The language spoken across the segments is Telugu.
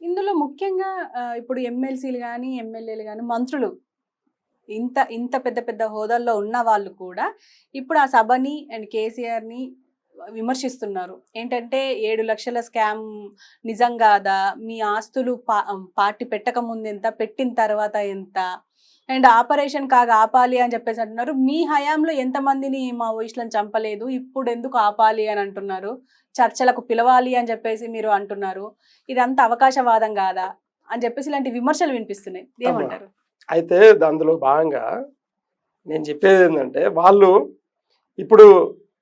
ఇందులో ముఖ్యంగా ఇప్పుడు ఎమ్మెల్సీలు గాని, ఎమ్మెల్యేలు గాని, మంత్రులు ఇంత ఇంత పెద్ద పెద్ద హోదాల్లో ఉన్న వాళ్ళు కూడా ఇప్పుడు ఆ సభని అండ్ కేసీఆర్‌ని విమర్శిస్తున్నారు. ఏంటంటే 7 లక్షల స్కామ్ నిజం గాదా? మీ ఆస్తులు పార్టీ పెట్టక ముందెంత? పెట్టిన తర్వాత ఎంత? అండ్ ఆపరేషన్ కాగా ఆపాలి అని చెప్పేసి అంటున్నారు. మీ హయాంలో ఎంతమందిని మావోయిస్టులను చంపలేదు. ఇప్పుడెందుకు ఆపాలి అని అంటున్నారు. చర్చలకు పిలవాలి అని చెప్పేసి మీరు అంటున్నారు. ఇదంతా అవకాశవాదం గాదా? అని చెప్పేసి ఇలాంటి విమర్శలు వినిపిస్తున్నాయి. అమ్మా! ఏమంటారు? అయితే అందులో భాగంగా నేను చెప్పేదేందంటే, వాళ్ళు ఇప్పుడు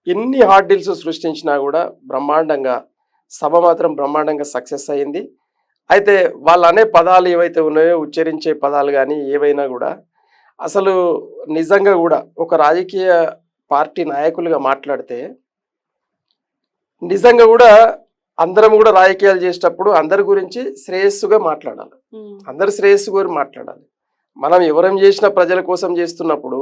ఎన్ని హార్డ్ డీల్స్ సృష్టించినా గూడా బ్రహ్మాండంగా సభ మాత్రం బ్రహ్మాండంగా సక్సెస్ అయింది. అయితే వాళ్ళనే పదాలు ఏవైతే ఉన్నాయో, ఉచ్చరించే పదాలు గానీ, ఏవైనా గూడా అసలు నిజంగా గూడా ఒక రాజకీయ పార్టీ నాయకులుగా మాట్లాడితే, నిజంగా గూడా అందరం గూడా రాజకీయాలు చేసేటప్పుడు అందరి గురించి శ్రేయస్సుగా మాట్లాడాలి. అందరి శ్రేయస్సు గురించి మాట్లాడాలి. మనం ఎవరం చేసిన ప్రజల కోసం చేస్తున్నప్పుడు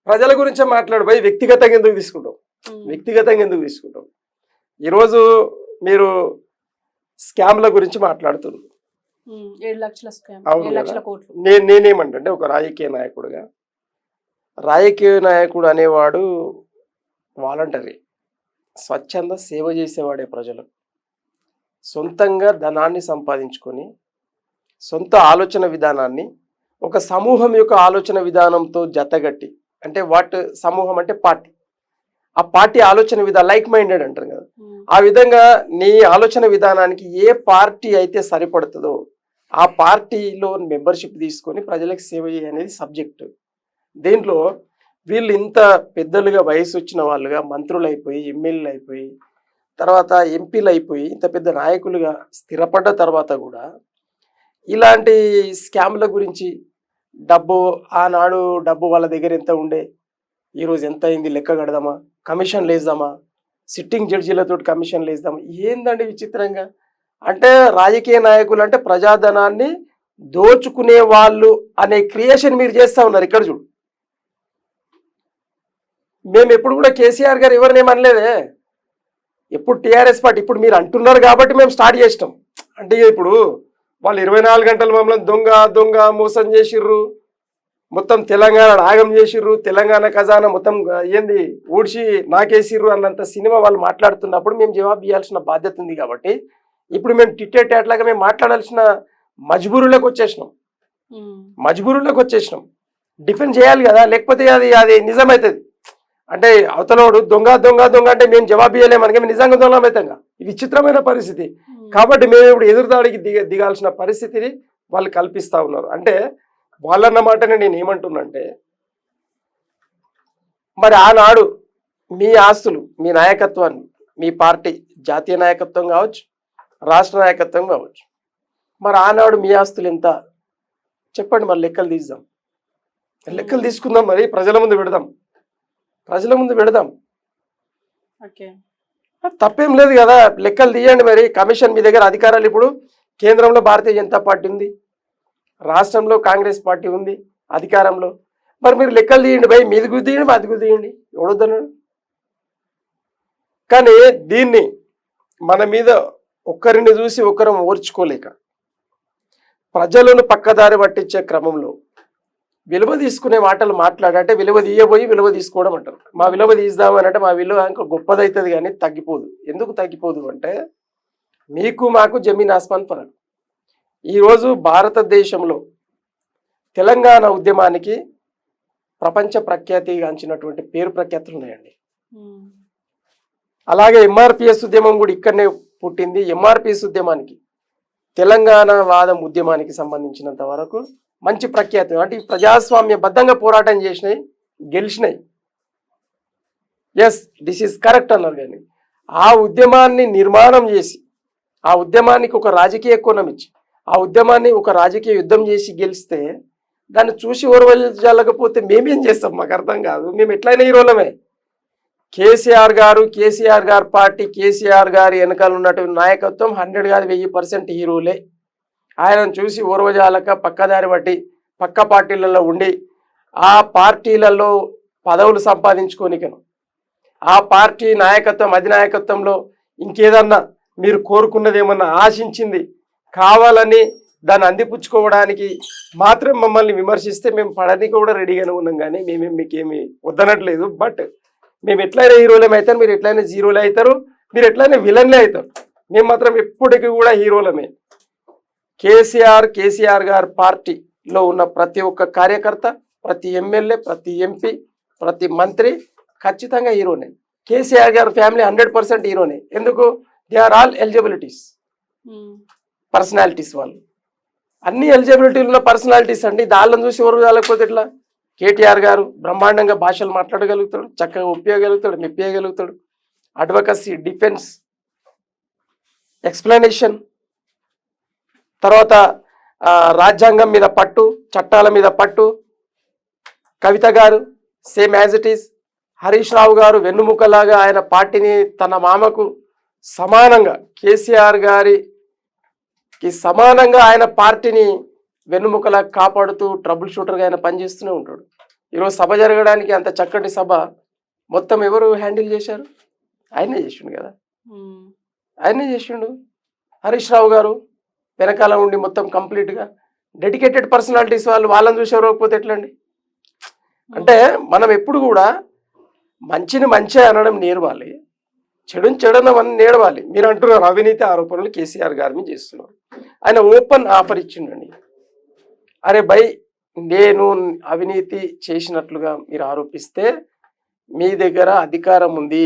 ప్రజల గురించే మాట్లాడిపోయి వ్యక్తిగతంగా ఎందుకు తీసుకుంటాం? ఈరోజు మీరు స్కామ్ల గురించి మాట్లాడుతున్నారు. 7 లక్షల స్కామ్, అవును 7 కదా. లక్షల కోట్లు. నేనేమంటే ఒక రాజకీయ నాయకుడు అనేవాడు వాలంటరీ, స్వచ్ఛంద సేవ చేసేవాడే ప్రజలకు. సొంతంగా ధనాన్ని సంపాదించుకొని సొంత ఆలోచన విధానాన్ని ఒక సమూహం యొక్క ఆలోచన విధానంతో జతగట్టి, అంటే సమూహం అంటే పార్టీ, ఆ పార్టీ ఆలోచన విధానం లైక్ మైండెడ్ అంటారు కదా, ఆ విధంగా నీ ఆలోచన విధానానికి ఏ పార్టీ అయితే సరిపడుతుందో ఆ పార్టీలో మెంబర్షిప్ తీసుకొని ప్రజలకు సేవ అనేది సబ్జెక్టు. దీంట్లో వీళ్ళు ఇంత పెద్దలుగా వయసు వచ్చిన వాళ్ళుగా మంత్రులు అయిపోయి, ఎమ్మెల్యేలు అయిపోయి, తర్వాత ఎంపీలు అయిపోయి, ఇంత పెద్ద నాయకులుగా స్థిరపడ్డ తర్వాత కూడా ఇలాంటి స్కామ్ల గురించి ఆనాడు డబ్బు వాళ్ళ దగ్గర ఎంత ఉండే, ఈరోజు ఎంత అయింది లెక్క కడదామా, కమిషన్లు వేద్దామా, సిట్టింగ్ జడ్జీలతో కమిషన్లు వేద్దామా, ఏందండి విచిత్రంగా. అంటే రాజకీయ నాయకులు అంటే ప్రజాధనాన్ని దోచుకునే వాళ్ళు అనే క్రియేషన్ మీరు చేస్తూ ఉన్నారు. ఇక్కడ చూడు, మేము ఎప్పుడు కూడా కేసీఆర్ గారు ఎవరినేం అనలేదే, ఎప్పుడు టీఆర్ఎస్ పార్టీ, ఇప్పుడు మీరు అంటున్నారు కాబట్టి మేము స్టార్ట్ చేసినాం. అంటే ఇప్పుడు వాళ్ళు 24 గంటలు మమ్మల్ని దొంగ మోసం చేసిర్రు, మొత్తం తెలంగాణ ఆగం చేసిర్రు, తెలంగాణ ఖజానా మొత్తం ఏంది ఊడ్చి నాకేసిర్రు అన్నంత సినిమా వాళ్ళు మాట్లాడుతున్నప్పుడు మేము జవాబు ఇవ్వాల్సిన బాధ్యత ఉంది. కాబట్టి ఇప్పుడు మేము టిట్టేట్లాగా మేము మాట్లాడాల్సిన మజ్బూరులోకి వచ్చేసినాం. డిఫెండ్ చేయాలి కదా, లేకపోతే అది నిజమవుతుంది. అంటే అవతలోడు దొంగ అంటే మేము జవాబు ఇవ్వలేమని మేము నిజంగా దొంగమవుతాంగా. ఇది విచిత్రమైన పరిస్థితి. కాబట్టి మేము ఇప్పుడు ఎదురుదాడికి దిగాల్సిన పరిస్థితిని వాళ్ళు కల్పిస్తూ ఉన్నారు. అంటే వాళ్ళన్నమాటనే నేను ఏమంటున్నానంటే, మరి ఆనాడు మీ ఆస్తులు, మీ నాయకత్వాన్ని, మీ పార్టీ జాతీయ నాయకత్వం కావచ్చు, రాష్ట్ర నాయకత్వం కావచ్చు, మరి ఆనాడు మీ ఆస్తులు ఎంత చెప్పండి. మరి లెక్కలు తీసుకుందాం, మరి ప్రజల ముందు పెడదాం. తప్పేం లేదు కదా, లెక్కలు తీయండి. మరి కమిషన్ మీ దగ్గర అధికారాలు, ఇప్పుడు కేంద్రంలో భారతీయ జనతా పార్టీ ఉంది, రాష్ట్రంలో కాంగ్రెస్ పార్టీ ఉంది అధికారంలో. మరి మీరు లెక్కలు తీయండి భయ్, మీదికి తీయండి, మాదికి తీయండి, ఎవడొద్దన్నాడు. కానీ దీన్ని మన మీద ఒక్కరిని చూసి ఒకరం ఓర్చుకోలేక ప్రజలను పక్కదారి పట్టించే క్రమంలో విలువ తీసుకునే మాటలు మాట్లాడంటే విలువ తీయబోయి విలువ తీసుకోవడం అంటారు. మా విలువ తీద్దామని అంటే మా విలువ ఇంకా గొప్పదవుతుంది కానీ తగ్గిపోదు. ఎందుకు తగ్గిపోదు అంటే, మీకు మాకు జమీన్ ఆస్మాన్ ఫరక్. ఈరోజు భారతదేశంలో తెలంగాణ ఉద్యమానికి ప్రపంచ ప్రఖ్యాతిగాంచినటువంటి పేరు ప్రఖ్యాతులు ఉన్నాయండి. అలాగే ఎంఆర్పిఎస్ ఉద్యమం కూడా ఇక్కడనే పుట్టింది. ఎంఆర్పిఎస్ ఉద్యమానికి, తెలంగాణ వాదం ఉద్యమానికి సంబంధించినంత వరకు మంచి ప్రఖ్యాతి. అంటే ప్రజాస్వామ్యబద్ధంగా పోరాటం చేసినాయి, గెలిచినాయి. ఎస్, దిస్ ఈజ్ కరెక్ట్ అన్నారు. కానీ ఆ ఉద్యమాన్ని నిర్మాణం చేసి, ఆ ఉద్యమానికి ఒక రాజకీయ కోణం ఇచ్చి, ఆ ఉద్యమాన్ని ఒక రాజకీయ యుద్ధం చేసి గెలిస్తే దాన్ని చూసి ఓర్వలేకపోతే మేమేం చేస్తాం? మాకు అర్థం కాదు. మేము ఎట్లయినా హీరోలమే. కేసీఆర్ గారు పార్టీ, కేసీఆర్ గారి వెనకాల ఉన్నటువంటి నాయకత్వం 100 కాదు 1000% హీరోలే. ఆయనను చూసి ఓర్వజాలక పక్కదారి బట్టి పక్క పార్టీలలో ఉండి ఆ పార్టీలలో పదవులు సంపాదించుకోనికను, ఆ పార్టీ నాయకత్వం అధినాయకత్వంలో ఇంకేదన్నా మీరు కోరుకున్నది ఏమన్నా ఆశించింది కావాలని దాన్ని అందిపుచ్చుకోవడానికి మాత్రం మమ్మల్ని విమర్శిస్తే మేము పడడానికి కూడా రెడీగానే ఉన్నాం, కానీ మేమేం మీకేమి వద్దనట్లేదు. బట్ మేము ఎట్లయినా హీరోలమే అవుతారు, మీరు ఎట్లయినా జీరోలే అవుతారు, మీరు ఎట్లయినా విలన్లే అవుతారు. మేము మాత్రం ఎప్పటికీ కూడా హీరోలమే. కేసీఆర్ గారి పార్టీలో ఉన్న ప్రతి ఒక్క కార్యకర్త, ప్రతి ఎమ్మెల్యే, ప్రతి ఎంపీ, ప్రతి మంత్రి ఖచ్చితంగా హీరోనే. కేసీఆర్ గారి ఫ్యామిలీ 100% హీరోనే. ఎందుకు? They are all eligibilities personalities. వాళ్ళు అన్ని ఎలిజిబిలిటీలు ఉన్న పర్సనాలిటీస్ అండి. దాళ్ళని చూసి ఎవరు కాలేకపోతే ఎట్లా? కేటీఆర్ గారు బ్రహ్మాండంగా భాషలు మాట్లాడగలుగుతాడు, చక్కగా ఒప్పియగలుగుతాడు, మెప్పియగలుగుతాడు. అడ్వకసీ, డిఫెన్స్, ఎక్స్ప్లెనేషన్, తర్వాత రాజ్యాంగం మీద పట్టు, చట్టాల మీద పట్టు. Kavitha garu same as it is. Harish Rao garu వెన్నుముకలాగా ఆయన పార్టీని తన మామకు సమానంగా, కేసీఆర్ గారికి సమానంగా ఆయన పార్టీని వెన్నుముకలా కాపాడుతూ ట్రబుల్ షూటర్గా ఆయన పనిచేస్తూనే ఉంటాడు. ఈరోజు సభ జరగడానికి అంత చక్కటి సభ మొత్తం ఎవరు హ్యాండిల్ చేశారు? ఆయనే చేసిండు కదా, ఆయనే చేసిండు. హరీష్ రావు గారు వెనకాల ఉండి మొత్తం కంప్లీట్గా డెడికేటెడ్ పర్సనాలిటీస్. వాళ్ళని చూసి ఎవరకపోతే ఎట్లండి? అంటే మనం ఎప్పుడు కూడా మంచిని మంచి అనడం నేర్వాలి, చెడుని చెడనమని నేర్వాలి. మీరు అంటున్నారు అవినీతి ఆరోపణలు కేసీఆర్ గారి మీద చేస్తున్నారు. ఆయన ఓపెన్ ఆఫర్ ఇచ్చిండండి. అరే బై, నేను అవినీతి చేసినట్లుగా మీరు ఆరోపిస్తే మీ దగ్గర అధికారం ఉంది,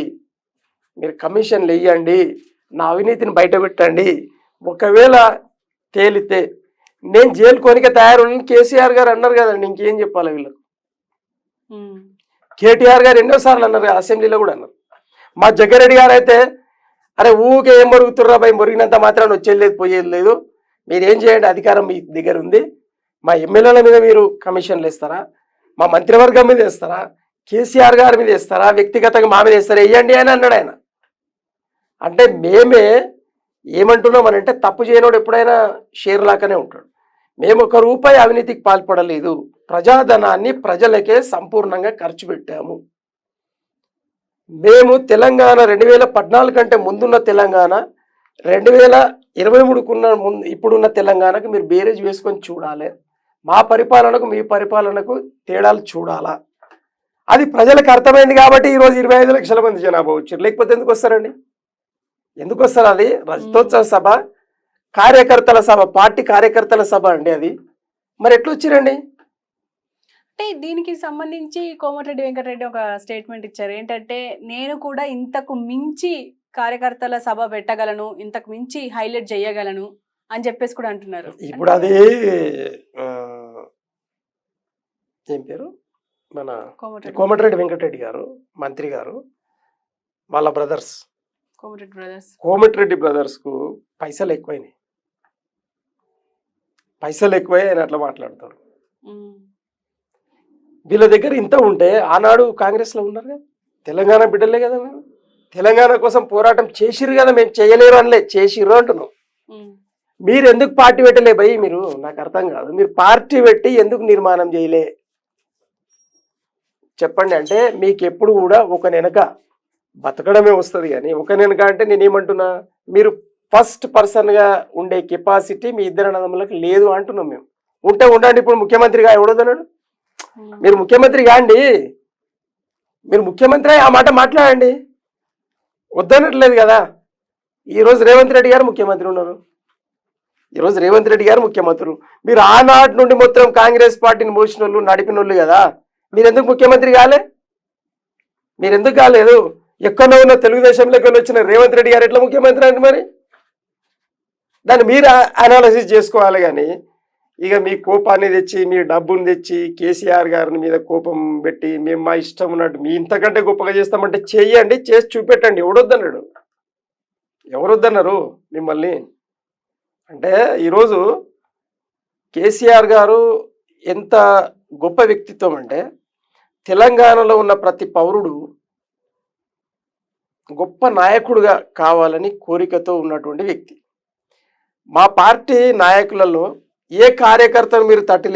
మీరు కమిషన్లు వేయండి, నా అవినీతిని బయట పెట్టండి. ఒకవేళ తేలితే నేను జైలు కొనిక తయారు కేసీఆర్ గారు అన్నారు కదండి. ఇంకేం చెప్పాలి వీళ్ళకు? కేటీఆర్ గారు ఎన్నోసార్లు అన్నారు, అసెంబ్లీలో కూడా అన్నారు. మా జగ్గారెడ్డి గారు అయితే అరే ఊకే ఏం మొరుగుతుర్రా భయ, మొరిగినంత మాత్రాన్ని వచ్చేది లేదు, పోయేది లేదు, మీరేం చేయండి, అధికారం మీ దగ్గర ఉంది. మా ఎమ్మెల్యేల మీద మీరు కమిషన్లు ఇస్తారా, మా మంత్రివర్గం మీద ఇస్తారా, కేసీఆర్ గారి మీద ఇస్తారా, వ్యక్తిగతంగా మా మీద ఇస్తారా, వేయండి అని అన్నాడు ఆయన. అంటే మేమే ఏమంటున్నాం అని అంటే, తప్పు చేయనోడు ఎప్పుడైనా షేర్ లాగానే ఉంటాడు. మేము ₹1 అవినీతికి పాల్పడలేదు, ప్రజాధనాన్ని ప్రజలకే సంపూర్ణంగా ఖర్చు పెట్టాము. మేము తెలంగాణ 2014 కంటే ముందున్న తెలంగాణ, 2023కున్న ముందు ఇప్పుడున్న తెలంగాణకు మీరు బేరేజ్ వేసుకొని చూడాలి. మా పరిపాలనకు మీ పరిపాలనకు తేడాలు చూడాలా. అది ప్రజలకు అర్థమైంది కాబట్టి ఈరోజు 25 లక్షల మంది జనాభా వచ్చారు. లేకపోతే ఎందుకు వస్తారండి? ఎందుకు వస్తారు? అది రజతోత్సవ సభ, కార్యకర్తల సభ, పార్టీ కార్యకర్తల సభ అండి అది. మరి ఎట్లా వచ్చిరండి? అంటే దీనికి సంబంధించి కోమటిరెడ్డి వెంకటరెడ్డి ఒక స్టేట్మెంట్ ఇచ్చారు. ఏంటంటే, నేను కూడా ఇంతకు మించి కార్యకర్తల సభ పెట్టగలను, ఇంతకు మించి హైలైట్ చేయగలను అని చెప్పేసి కూడా అంటున్నారు. ఇప్పుడు అది ఏం పేరు, మన కోమటిరెడ్డి వెంకటరెడ్డి గారు మంత్రి గారు వాళ్ళ బ్రదర్స్, కోమటిరెడ్డి బ్రదర్స్ కు పైసలు ఎక్కువైనాయి. పైసలు ఎక్కువై ఆయన అట్లా మాట్లాడతాడు. వీళ్ళ దగ్గర ఇంత ఉంటే ఆనాడు కాంగ్రెస్లో ఉన్నారు కదా, తెలంగాణ బిడ్డలే కదా, మేము తెలంగాణ కోసం పోరాటం చేసిర్రు కదా, మేము చేయలేరు అనలే, చేసిర్రు అంటున్నాం. మీరు ఎందుకు పార్టీ పెట్టలే భయ్? మీరు, నాకు అర్థం కాదు, మీరు పార్టీ పెట్టి ఎందుకు నిర్మాణం చేయలే చెప్పండి. అంటే మీకు ఎప్పుడు కూడా ఒక వెనక బతకడమే వస్తుంది, కానీ ఒక వెనక అంటే నేనేమంటున్నా, మీరు ఫస్ట్ పర్సన్గా ఉండే కెపాసిటీ మీ ఇద్దరు అన్నదమ్ములకు లేదు అంటున్నాం మేము. ఉంటే ఉండండి, ఇప్పుడు ముఖ్యమంత్రిగా ఎవడొద్దన్నాడు? మీరు ముఖ్యమంత్రి కాండి, మీరు ముఖ్యమంత్రి ఆ మాట మాట్లాడండి, వద్దనట్లేదు కదా. ఈరోజు రేవంత్ రెడ్డి గారు ముఖ్యమంత్రి ఉన్నారు, ఈరోజు రేవంత్ రెడ్డి గారు ముఖ్యమంత్రులు. మీరు ఆనాటి నుండి మొత్తం కాంగ్రెస్ పార్టీని మోసిన వాళ్ళు, నడిపిన వాళ్ళు కదా. మీరు ఎందుకు ముఖ్యమంత్రి కాలే? మీరు ఎందుకు కాలేదు? ఎక్కడో ఉన్న తెలుగుదేశంలోకి వచ్చిన రేవంత్ రెడ్డి గారు ఎట్లా ముఖ్యమంత్రి అంటే మరి దాన్ని మీరు అనాలసిస్ చేసుకోవాలి. కానీ ఇక మీ కోపాన్ని తెచ్చి, మీ డబ్బుని తెచ్చి కేసీఆర్ గారిని మీద కోపం పెట్టి మేము మా ఇష్టం ఉన్నట్టు మీ ఇంతకంటే గొప్పగా చేస్తామంటే చెయ్యండి, చేసి చూపెట్టండి. ఎవడొద్దన్నాడు? ఎవరొద్దన్నారు మిమ్మల్ని? అంటే ఈరోజు కేసీఆర్ గారు ఎంత గొప్ప వ్యక్తిత్వం అంటే, తెలంగాణలో ఉన్న ప్రతి పౌరుడు గొప్ప నాయకుడుగా కావాలని కోరికతో ఉన్నటువంటి వ్యక్తి. మా పార్టీ నాయకులలో ఏ కార్యకర్తను మీరు తట్టి